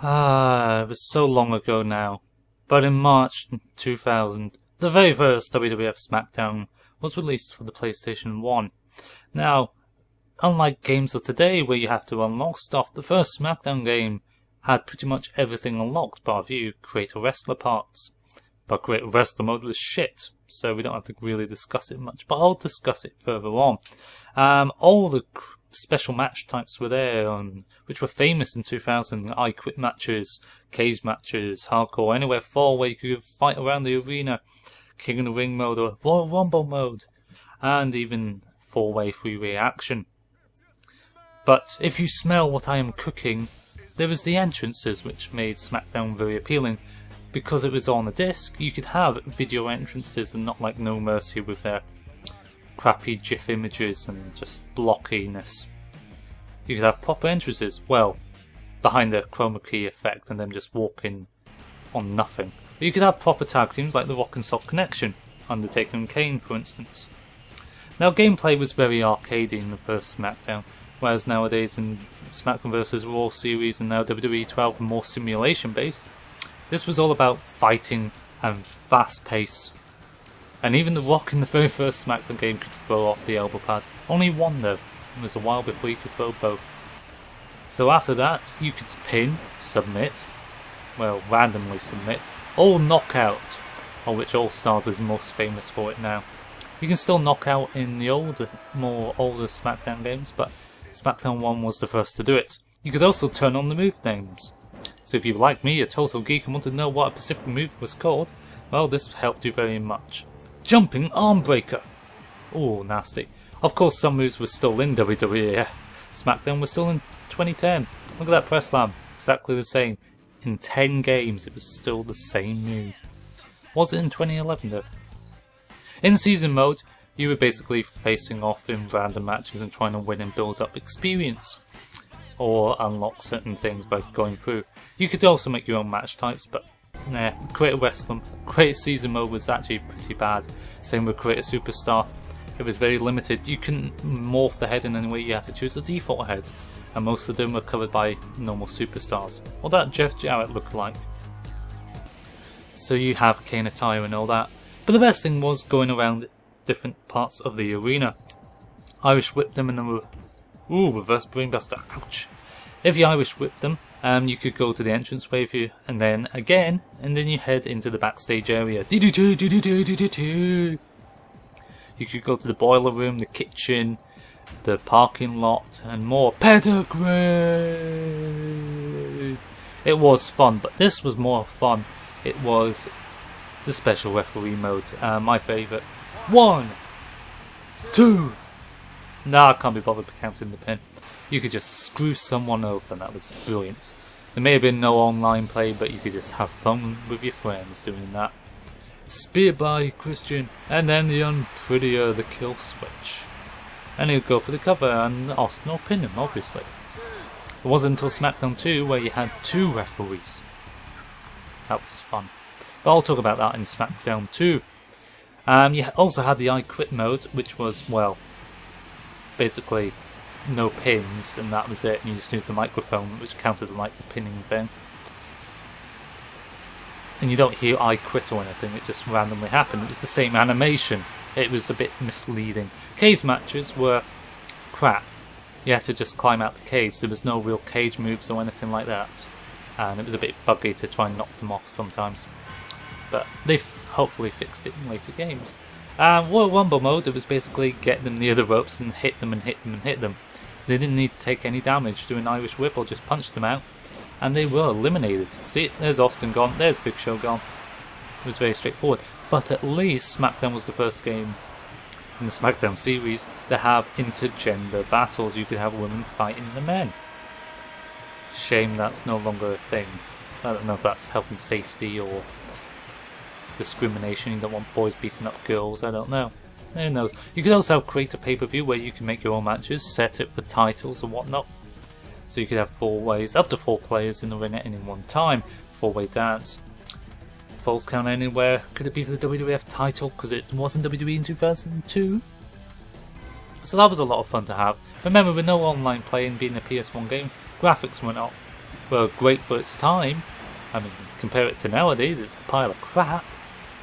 It was so long ago now. But in March 2000, the very first WWF Smackdown was released for the PlayStation 1. Now, unlike games of today where you have to unlock stuff, the first Smackdown game had pretty much everything unlocked bar you create a wrestler parts. But create a wrestler mode was shit, so we don't have to really discuss it much, but I'll discuss it further on. All the special match types were there, which were famous in 2000. I Quit matches, cage matches, hardcore, anywhere fall where you could fight around the arena, King of the Ring mode or Royal Rumble mode, and even 4-way freeway action. But if you smell what I am cooking, there was the entrances which made Smackdown very appealing. Because it was on a disc, you could have video entrances and not like No Mercy with their crappy GIF images and just blockiness. You could have proper entrances, well, behind the chroma key effect and them just walking on nothing. But you could have proper tag teams like the Rock and Sock Connection, Undertaker and Kane for instance. Now gameplay was very arcadey in the first Smackdown, whereas nowadays in Smackdown vs Raw series and now WWE 12 are more simulation based. This was all about fighting and fast pace. And even The Rock in the very first Smackdown game could throw off the elbow pad. Only one though. It was a while before you could throw both. So after that, you could pin, submit, well, randomly submit, or knockout, of which All Stars is most famous for it now. You can still knock out in the older Smackdown games, but Smackdown 1 was the first to do it. You could also turn on the move names. So if you were like me, a total geek, and wanted to know what a specific move was called, well, this helped you very much. Jumping Arm Breaker. Ooh, nasty. Of course, some moves were still in WWE. Smackdown was still in 2010. Look at that press slam. Exactly the same. In 10 games, it was still the same move. Was it in 2011 though? In season mode, you were basically facing off in random matches and trying to win and build up experience. Or unlock certain things by going through. You could also make your own match types, but nah, Create a Wrestler, Create a Season mode was actually pretty bad. Same with Create a Superstar. It was very limited. You couldn't morph the head in any way, you had to choose a default head. And most of them were covered by normal superstars. Or that Jeff Jarrett lookalike. So you have Kane attire and all that. But the best thing was going around different parts of the arena. Irish whipped them and then reverse brainbuster. Ouch. If you Irish whipped them, you could go to the entranceway and then again, and then you head into the backstage area. You could go to the boiler room, the kitchen, the parking lot, and more. Pedigree! It was fun, but this was more fun. It was the special referee mode, my favourite. 1, 2. Nah, I can't be bothered counting the pin. You could just screw someone over, and that was brilliant. There may have been no online play, but you could just have fun with your friends doing that. Spear by Christian, and then the unprettier, the kill switch. And he'll go for the cover, and Austin will pin him, obviously. It wasn't until Smackdown 2 where you had 2 referees. That was fun. But I'll talk about that in Smackdown 2. You also had the I Quit mode, which was, well, basically no pins, and that was it, and you just used the microphone, which counted like the pinning thing. And you don't hear I Quit or anything, it just randomly happened. It was the same animation. It was a bit misleading. Cage matches were crap. You had to just climb out the cage. There was no real cage moves or anything like that. And it was a bit buggy to try and knock them off sometimes. But they've hopefully fixed it in later games. Royal Rumble mode, it was basically get them near the ropes and hit them and hit them and hit them. They didn't need to take any damage, do an Irish whip or just punch them out. And they were eliminated. See, there's Austin gone, there's Big Show gone. It was very straightforward. But at least Smackdown was the first game in the Smackdown series to have intergender battles. You could have women fighting the men. Shame that's no longer a thing. I don't know if that's health and safety or discrimination. You don't want boys beating up girls, I don't know. Who knows? You could also create a pay-per-view where you can make your own matches, set it for titles and whatnot. So you could have up to 4 players in the ring at any one time. 4-way dance. Falls count anywhere. Could it be for the WWF title? Because it wasn't WWE in 2002. So that was a lot of fun to have. Remember, with no online play and being a PS1 game, graphics went up. were great for its time. I mean, compare it to nowadays, it's a pile of crap.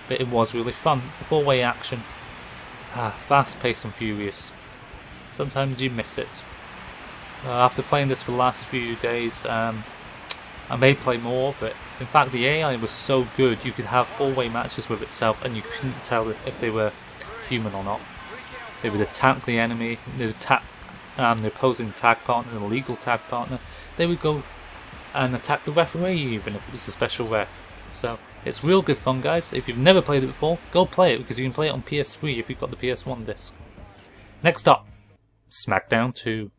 But it was really fun. 4-way action. Fast paced and furious. Sometimes you miss it. After playing this for the last few days, I may play more of it. In fact, the AI was so good, you could have 4-way matches with itself and you couldn't tell if they were human or not. They would attack the enemy, they would attack the opposing tag partner, the legal tag partner. They would go and attack the referee even if it was a special ref. So it's real good fun, guys. If you've never played it before, go play it because you can play it on PS3 if you've got the PS1 disc. Next up, Smackdown 2.